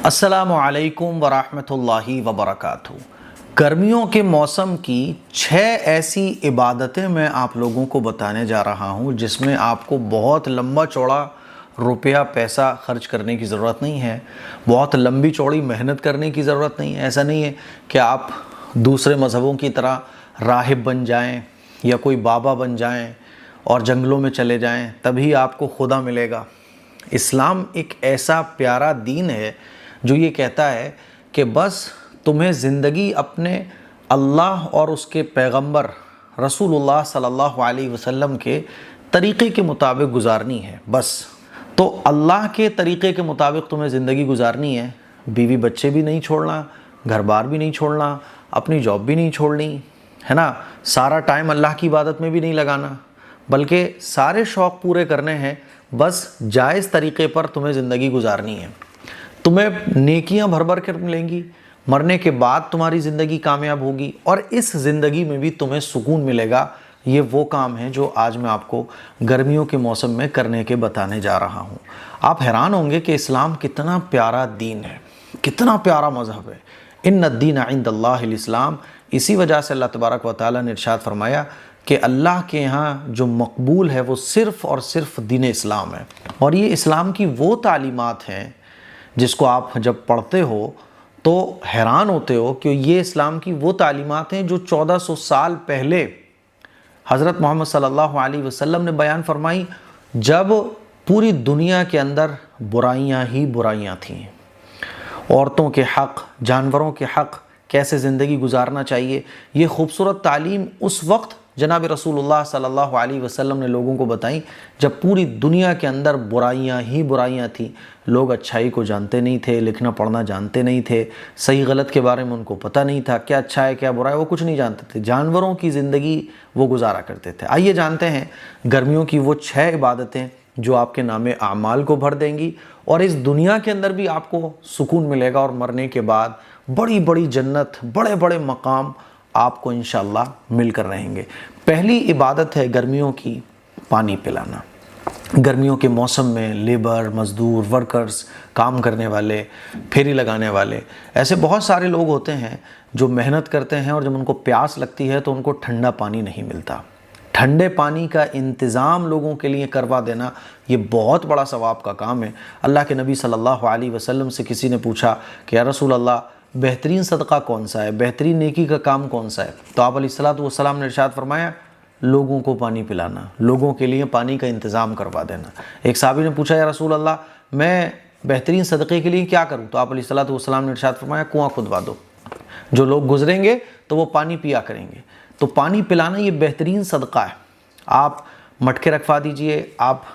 अस्सलामुअलैकुम वरहमतुल्लाहि वबरकातुहू। गर्मियों के मौसम की 6 ऐसी इबादतें मैं आप लोगों को बताने जा रहा हूँ जिसमें आपको बहुत लंबा चौड़ा रुपया पैसा खर्च करने की ज़रूरत नहीं है, बहुत लंबी चौड़ी मेहनत करने की ज़रूरत नहीं है। ऐसा नहीं है कि आप दूसरे मज़हबों की तरह राहिब बन जाएं या कोई बाबा बन जाएं और जंगलों में चले जाएं तभी आपको खुदा मिलेगा। इस्लाम एक ऐसा प्यारा दीन है जो ये कहता है कि बस तुम्हें ज़िंदगी अपने अल्लाह और उसके पैगंबर रसूलुल्लाह सल्लल्लाहु अलैहि वसल्लम के तरीक़े के मुताबिक गुजारनी है। बस तो अल्लाह के तरीक़े के मुताबिक तुम्हें ज़िंदगी गुजारनी है। बीवी बच्चे भी नहीं छोड़ना, घर बार भी नहीं छोड़ना, अपनी जॉब भी नहीं छोड़नी, है ना। सारा टाइम अल्लाह की इबादत में भी नहीं लगाना, बल्कि सारे शौक़ पूरे करने हैं। बस जायज़ तरीक़े पर तुम्हें ज़िंदगी गुजारनी है। तुम्हें नेकियां भर भर कर मिलेंगी, मरने के बाद तुम्हारी ज़िंदगी कामयाब होगी और इस ज़िंदगी में भी तुम्हें सुकून मिलेगा। ये वो काम है जो आज मैं आपको गर्मियों के मौसम में करने के बताने जा रहा हूँ। आप हैरान होंगे कि इस्लाम कितना प्यारा दीन है, कितना प्यारा मज़हब है। इन्नद्दीन इंदल्लाहिल इस्लाम। इसी वजह से अल्लाह तबारक व तआला ने इरशाद फरमाया कि अल्लाह के यहाँ जो मकबूल है वो सिर्फ़ और सिर्फ दीन इस्लाम है। और ये इस्लाम की वो तालीमात हैं जिसको आप जब पढ़ते हो तो हैरान होते हो कि ये इस्लाम की वो तालीमात हैं जो 1400 साल पहले हज़रत मोहम्मद सल्लल्लाहु अलैहि वसल्लम ने बयान फरमाई, जब पूरी दुनिया के अंदर बुराइयां ही बुराइयां थीं। औरतों के हक़, जानवरों के हक़, कैसे ज़िंदगी गुजारना चाहिए, ये खूबसूरत तालीम उस वक्त जनाब रसूलुल्लाह सल्लल्लाहु अलैहि वसल्लम ने लोगों को बताई जब पूरी दुनिया के अंदर बुराइयां ही बुराइयां थीं। लोग अच्छाई को जानते नहीं थे, लिखना पढ़ना जानते नहीं थे, सही गलत के बारे में उनको पता नहीं था, क्या अच्छा है क्या बुरा है वो कुछ नहीं जानते थे। जानवरों की ज़िंदगी वो गुजारा करते थे। आइए जानते हैं गर्मियों की वो 6 इबादतें जो आपके नामे आमाल को भर देंगी और इस दुनिया के अंदर भी आपको सुकून मिलेगा और मरने के बाद बड़ी बड़ी जन्नत, बड़े बड़े मकाम आपको इंशाअल्लाह मिलकर रहेंगे। पहली इबादत है गर्मियों की पानी पिलाना। गर्मियों के मौसम में लेबर, मज़दूर, वर्कर्स, काम करने वाले, फेरी लगाने वाले, ऐसे बहुत सारे लोग होते हैं जो मेहनत करते हैं और जब उनको प्यास लगती है तो उनको ठंडा पानी नहीं मिलता। ठंडे पानी का इंतज़ाम लोगों के लिए करवा देना ये बहुत बड़ा सवाब का काम है। अल्लाह के नबी सल्लल्लाहु अलैहि वसल्लम से किसी ने पूछा कि या रसूल अल्लाह, बेहतरीन सदका कौन सा है, बेहतरीन नेकी का काम कौन सा है? तो आप अलैहिस्सलातु वस्सलाम ने इरशाद फरमाया, लोगों को पानी पिलाना, लोगों के लिए पानी का इंतज़ाम करवा देना। एक साहबी ने पूछा, या रसूल अल्लाह, मैं बेहतरीन सदक़े के लिए क्या करूँ? तो आप अलैहिस्सलातु वस्सलाम ने इरशाद फरमाया, कुआँ खुदवा दो, जो लोग गुजरेंगे तो वो पानी पिया करेंगे। तो पानी पिलाना ये बेहतरीन सदका है। आप मटके रखवा दीजिए, आप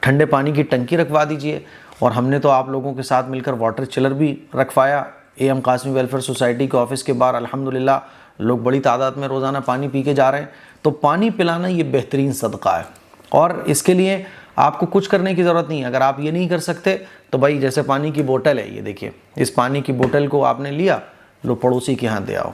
ठंडे पानी की टंकी रखवा दीजिए। और हमने तो आप लोगों के साथ मिलकर वाटर चिलर भी रखवाया AM कासमी वेलफेयर सोसाइटी के ऑफिस के बाहर। अल्हम्दुलिल्लाह लोग बड़ी तादाद में रोज़ाना पानी पी के जा रहे हैं। तो पानी पिलाना ये बेहतरीन सदका है और इसके लिए आपको कुछ करने की ज़रूरत नहीं है। अगर आप ये नहीं कर सकते तो भाई जैसे पानी की बोतल है, ये देखिए, इस पानी की बोतल को आपने लिया, लो पड़ोसी के यहाँ दे आओ।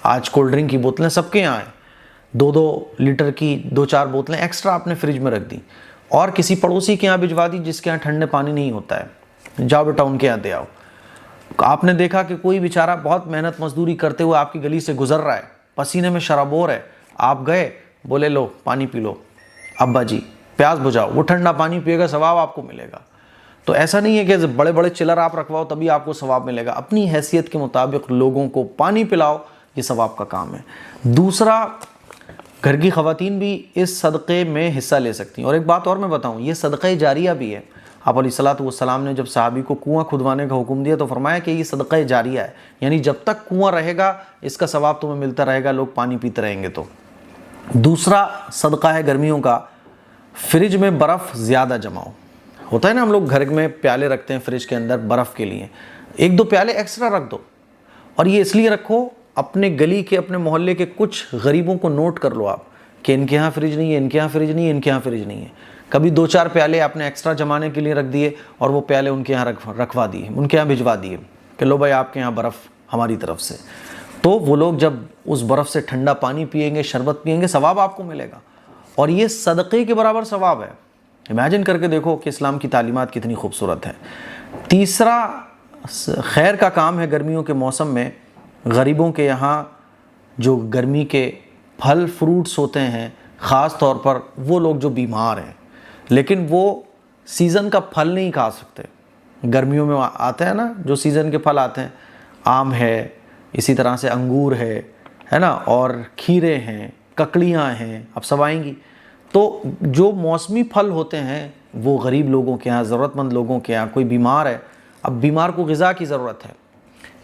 आज कोल्ड ड्रिंक की बोतलें सबके यहाँ हैं, 2-2 लीटर की 2-4 बोतलें एक्स्ट्रा आपने फ्रिज में रख दी और किसी पड़ोसी के यहाँ भिजवा दी जिसके यहाँ ठंडे पानी नहीं होता है। जाओ बेटा उनके यहाँ दे आओ। आपने देखा कि कोई बेचारा बहुत मेहनत मजदूरी करते हुए आपकी गली से गुजर रहा है, पसीने में शराबोर है, आप गए, बोले लो पानी पी लो, अब्बा जी प्यास बुझाओ, वो ठंडा पानी पिएगा, सवाब आपको मिलेगा। तो ऐसा नहीं है कि बड़े बड़े चिलर आप रखवाओ तभी आपको सवाब मिलेगा। अपनी हैसियत के मुताबिक लोगों को पानी पिलाओ, ये सवाब का काम है। दूसरा, घर की ख़वातीन भी इस सदक़े में हिस्सा ले सकती हैं। और एक बात और मैं बताऊँ, ये सदक़ा जारिया भी है। आप अलैहिस्सलातु वस्सलाम ने जब सहाबी को कुआं खुदवाने का हुक्म दिया तो फरमाया कि ये सदक़ा जारिया है, यानी जब तक कुआं रहेगा इसका सवाब तुम्हें मिलता रहेगा, लोग पानी पीते रहेंगे। तो दूसरा सदक़ा है गर्मियों का, फ्रिज में बर्फ़ ज़्यादा जमाओ। होता है ना, हम लोग घर में प्याले रखते हैं फ्रिज के अंदर बर्फ़ के लिए, 1-2 प्याले एक्स्ट्रा रख दो। और ये इसलिए रखो, अपने गली के, अपने मोहल्ले के कुछ गरीबों को नोट कर लो आप कि इनके यहाँ फ्रिज नहीं है, इनके यहाँ फ्रिज नहीं है, इनके यहाँ फ्रिज नहीं है। कभी 2-4 प्याले आपने एक्स्ट्रा जमाने के लिए रख दिए और वो प्याले उनके यहाँ रखवा दिए, उनके यहाँ भिजवा दिए कि लो भाई आपके यहाँ बर्फ़ हमारी तरफ से। तो वो लोग जब उस बर्फ़ से ठंडा पानी पिएंगे, शरबत पिएंगे, सवाब आपको मिलेगा और ये सदक़े के बराबर सवाब है। इमेजिन करके देखो कि इस्लाम की तालीमात कितनी खूबसूरत है। तीसरा खैर का काम है गर्मियों के मौसम में गरीबों के यहाँ जो गर्मी के फल फ्रूट्स होते हैं, ख़ास तौर पर वो लोग जो बीमार हैं लेकिन वो सीज़न का फल नहीं खा सकते। गर्मियों में आते हैं ना जो सीज़न के फल आते हैं, आम है, इसी तरह से अंगूर है ना, और खीरे हैं, ककड़ियाँ हैं, अब सब आएंगी। तो जो मौसमी फल होते हैं वो गरीब लोगों के यहाँ, ज़रूरतमंद लोगों के यहाँ, कोई बीमार है, अब बीमार को ग़िज़ा की ज़रूरत है,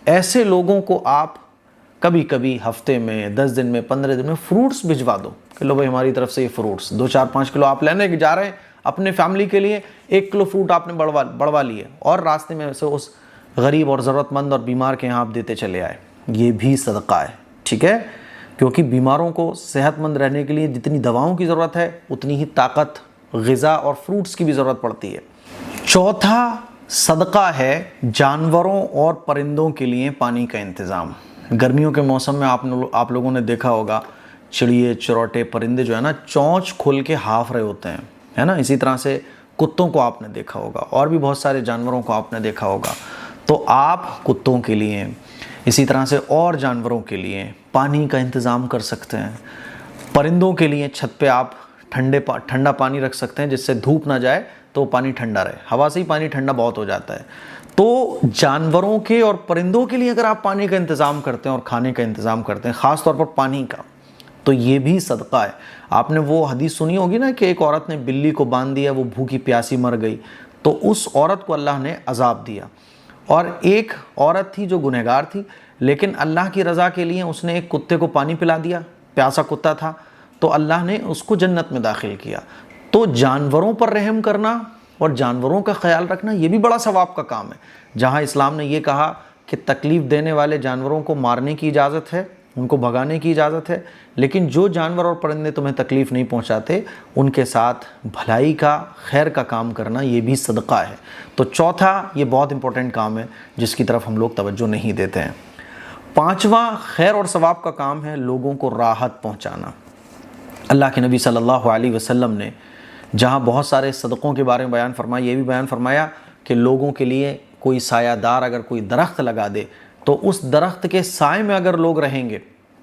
ऐसे लोगों को आप कभी कभी हफ्ते में, 10 दिन में, 15 दिन में फ्रूट्स भिजवा दो कि लो भाई हमारी तरफ से ये फ्रूट्स 2, 4, 5 किलो आप लेने जा रहे हैं अपने फैमिली के लिए, 1 किलो फ्रूट आपने बढ़वा लिए और रास्ते में से उस गरीब और ज़रूरतमंद और बीमार के यहाँ आप देते चले आए। ये भी सदका है, ठीक है, क्योंकि बीमारों को सेहतमंद रहने के लिए जितनी दवाओं की ज़रूरत है उतनी ही ताकत, ग़िज़ा और फ्रूट्स की भी ज़रूरत पड़ती है। चौथा सदका है जानवरों और परिंदों के लिए पानी का इंतज़ाम। गर्मियों के मौसम में आप लोगों ने देखा होगा चिड़िए, चिरौटे, परिंदे जो है ना चोंच खोल के हाँफ रहे होते हैं, है ना। इसी तरह से कुत्तों को आपने देखा होगा और भी बहुत सारे जानवरों को आपने देखा होगा। तो आप कुत्तों के लिए, इसी तरह से और जानवरों के लिए पानी का इंतज़ाम कर सकते हैं। परिंदों के लिए छत पे आप ठंडा पानी रख सकते हैं जिससे धूप ना जाए तो पानी ठंडा रहे, हवा से ही पानी ठंडा बहुत हो जाता है। तो जानवरों के और परिंदों के लिए अगर आप पानी का इंतज़ाम करते हैं और खाने का इंतज़ाम करते हैं, ख़ास तौर पर पानी का, तो ये भी सदका है। आपने वो हदीस सुनी होगी ना कि एक औरत ने बिल्ली को बांध दिया, वो भूखी प्यासी मर गई, तो उस औरत को अल्लाह ने अजाब दिया। और एक औरत थी जो गुनहगार थी, लेकिन अल्लाह की रज़ा के लिए उसने एक कुत्ते को पानी पिला दिया, प्यासा कुत्ता था, तो अल्लाह ने उसको जन्नत में दाखिल किया। तो जानवरों पर रहम करना और जानवरों का ख्याल रखना ये भी बड़ा सवाब का काम है। जहाँ इस्लाम ने ये कहा कि तकलीफ़ देने वाले जानवरों को मारने की इजाज़त है, उनको भगाने की इजाज़त है, लेकिन जो जानवर और परिंदे तुम्हें तकलीफ़ नहीं पहुँचाते उनके साथ भलाई का, खैर का काम करना ये भी सदका है। तो चौथा ये बहुत इंपॉर्टेंट काम है जिसकी तरफ हम लोग तवज्जो नहीं देते हैं। पाँचवा खैर और सवाब का काम है लोगों को राहत पहुँचाना। अल्लाह के नबी सल्लल्लाहु अलैहि वसल्लम ने जहाँ बहुत सारे सदक़ों के बारे में बयान फरमाया, ये भी बयान फरमाया कि लोगों के लिए कोई सायादार अगर कोई दरख्त लगा दे तो उस दरख्त के साए में अगर लोग रहेंगे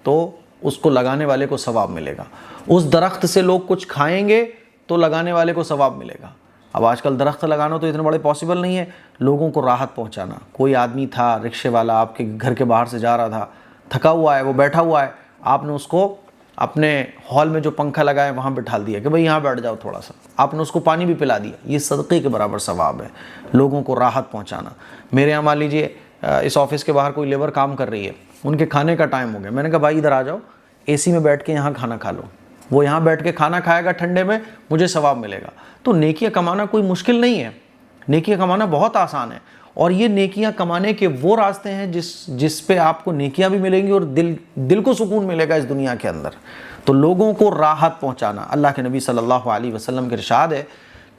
तो उसको लगाने वाले को सवाब मिलेगा। उस दरख्त से लोग कुछ खाएंगे तो लगाने वाले को सवाब मिलेगा। अब आजकल दरख्त लगाना तो इतने बड़े पॉसिबल नहीं है, लोगों को राहत पहुँचाना। कोई आदमी था, रिक्शे वाला, आपके घर के बाहर से जा रहा था, थका हुआ है, वो बैठा हुआ है, आपने उसको अपने हॉल में जो पंखा लगाए वहाँ बिठा दिया कि भाई यहाँ बैठ जाओ थोड़ा सा, आपने उसको पानी भी पिला दिया, ये सदक़े के बराबर सवाब है, लोगों को राहत पहुँचाना। मेरे यहाँ मान लीजिए इस ऑफिस के बाहर कोई लेबर काम कर रही है, उनके खाने का टाइम हो गया, मैंने कहा भाई इधर आ जाओ, एसी में बैठ के यहाँ खाना खा लो। वो यहाँ बैठ के खाना खाएगा ठंडे में, मुझे सवाब मिलेगा। तो नेकियां कमाना कोई मुश्किल नहीं है, नेकियां कमाना बहुत आसान है। और ये नेकियां कमाने के वो रास्ते हैं जिस पे आपको नेकियां भी मिलेंगी और दिल को सुकून मिलेगा इस दुनिया के अंदर। तो लोगों को राहत पहुंचाना, अल्लाह के नबी सल्लल्लाहु अलैहि वसल्लम के इरशाद है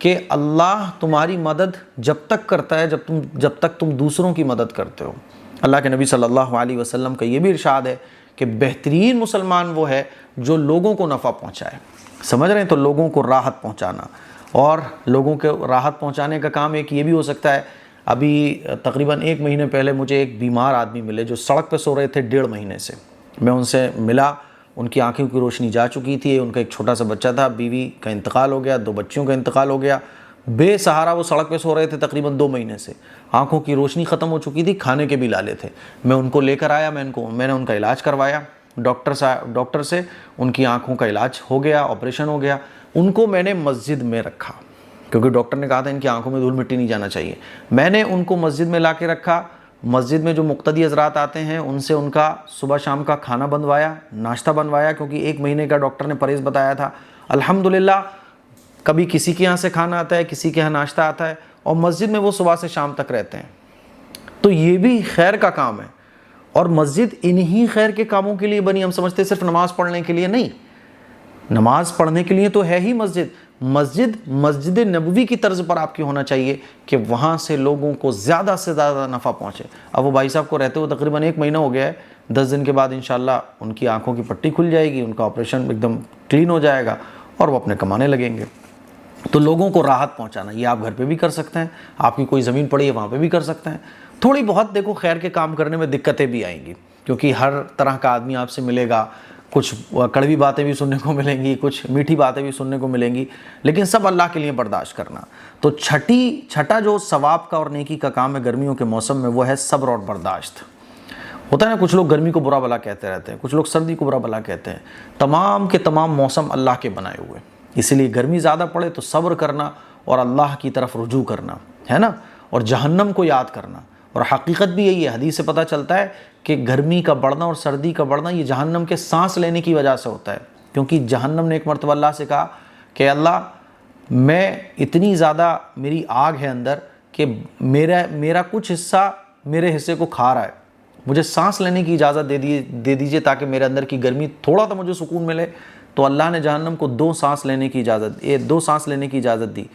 कि अल्लाह तुम्हारी मदद जब तक करता है जब तक तुम दूसरों की मदद करते हो। अल्लाह के नबी सल्लल्लाहु अलैहि वसल्लम का ये भी इरशाद है कि बेहतरीन मुसलमान वो है जो लोगों को नफ़ा पहुँचाए। समझ रहे हैं? तो लोगों को राहत पहुँचाना, और लोगों को राहत पहुँचाने का काम एक ये भी हो सकता है। अभी तकरीबन 1 महीने पहले मुझे एक बीमार आदमी मिले जो सड़क पे सो रहे थे 1.5 महीने से। मैं उनसे मिला, उनकी आंखों की रोशनी जा चुकी थी, उनका एक छोटा सा बच्चा था, बीवी का इंतकाल हो गया, 2 बच्चियों का इंतकाल हो गया, बेसहारा वो सड़क पे सो रहे थे तकरीबन 2 महीने से, आंखों की रोशनी ख़त्म हो चुकी थी, खाने के भी लाले थे। मैं उनको लेकर आया, मैंने उनका इलाज करवाया डॉक्टर से, उनकी आंखों का इलाज हो गया, ऑपरेशन हो गया। उनको मैंने मस्जिद में रखा क्योंकि डॉक्टर ने कहा था इनकी आंखों में धूल मिट्टी नहीं जाना चाहिए। मैंने उनको मस्जिद में ला के रखा। मस्जिद में जो मुक्तदी हज़रात आते हैं उनसे उनका सुबह शाम का खाना बनवाया, नाश्ता बनवाया, क्योंकि 1 महीने का डॉक्टर ने परहेज़ बताया था। अल्हम्दुलिल्लाह कभी किसी के यहाँ से खाना आता है, किसी के यहाँ नाश्ता आता है, और मस्जिद में वो सुबह से शाम तक रहते हैं। तो ये भी खैर का काम है, और मस्जिद इन्हीं खैर के कामों के लिए बनी। हम समझते सिर्फ नमाज़ पढ़ने के लिए नहीं, नमाज़ पढ़ने के लिए तो है ही मस्जिद नबवी की तर्ज पर आपकी होना चाहिए कि वहाँ से लोगों को ज़्यादा से ज़्यादा नफ़ा पहुँचे। अब वो भाई साहब को रहते हुए तकरीबन 1 महीना हो गया है, 10 दिन के बाद इंशाल्लाह उनकी आंखों की पट्टी खुल जाएगी, उनका ऑपरेशन एकदम क्लीन हो जाएगा और वो अपने कमाने लगेंगे। तो लोगों को राहत पहुँचाना ये आप घर पे भी कर सकते हैं, आपकी कोई ज़मीन पड़ी है वहाँ पे भी कर सकते हैं। थोड़ी बहुत देखो खैर के काम करने में दिक्कतें भी आएंगी, क्योंकि हर तरह का आदमी आपसे मिलेगा, कुछ कड़वी बातें भी सुनने को मिलेंगी, कुछ मीठी बातें भी सुनने को मिलेंगी, लेकिन सब अल्लाह के लिए बर्दाश्त करना। तो छठा जो सवाब का और नेकी का काम है गर्मियों के मौसम में, वो है सब्र और बर्दाश्त। होता है ना, कुछ लोग गर्मी को बुरा भला कहते रहते हैं, कुछ लोग सर्दी को बुरा भला कहते हैं। तमाम के तमाम मौसम अल्लाह के बनाए हुए, इसलिए गर्मी ज़्यादा पड़े तो सब्र करना और अल्लाह की तरफ रुजू करना है ना, और जहन्नम को याद करना। और हकीकत भी यही है, हदीस से पता चलता है कि गर्मी का बढ़ना और सर्दी का बढ़ना ये जहन्नम के सांस लेने की वजह से होता है। क्योंकि जहन्नम ने एक मरतबा अल्लाह से कहा कि अल्लाह मैं इतनी ज़्यादा मेरी आग है अंदर कि मेरा कुछ हिस्सा मेरे हिस्से को खा रहा है, मुझे सांस लेने की इजाज़त दे दीजिए ताकि मेरे अंदर की गर्मी थोड़ा तो मुझे सुकून मिले। तो अल्लाह ने जहन्नम को दो सांस लेने की इजाज़त दी।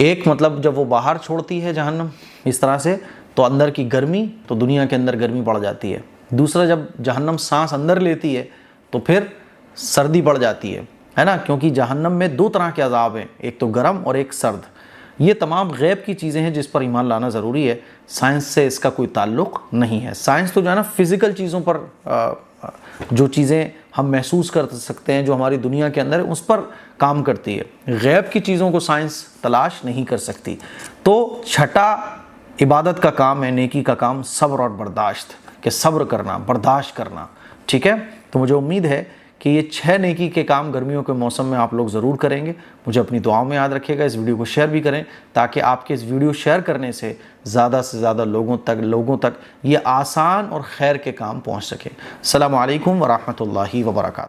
एक मतलब जब वो बाहर छोड़ती है जहन्नम इस तरह से, तो अंदर की गर्मी, तो दुनिया के अंदर गर्मी बढ़ जाती है। दूसरा, जब जहन्नम सांस अंदर लेती है तो फिर सर्दी बढ़ जाती है ना, क्योंकि जहन्नम में दो तरह के अज़ाब हैं, एक तो गर्म और एक सर्द। ये तमाम गैब की चीज़ें हैं जिस पर ईमान लाना ज़रूरी है, साइंस से इसका कोई ताल्लुक़ नहीं है। साइंस तो जो है ना फिज़िकल चीज़ों पर, जो चीज़ें हम महसूस कर सकते हैं, जो हमारी दुनिया के अंदर है, उस पर काम करती है। गैब की चीज़ों को साइंस तलाश नहीं कर सकती। तो छठा इबादत का काम है, नेकी का काम, सब्र और बर्दाश्त, कि सब्र करना, बर्दाश्त करना। ठीक है, तो मुझे उम्मीद है कि ये 6 नेकी के काम गर्मियों के मौसम में आप लोग ज़रूर करेंगे। मुझे अपनी दुआओं में याद रखिएगा। इस वीडियो को शेयर भी करें ताकि आपके इस वीडियो शेयर करने से ज़्यादा लोगों तक ये आसान और खैर के काम पहुँच सके। अस्सलामु अलैकुम व रहमतुल्लाहि व बरकातहू।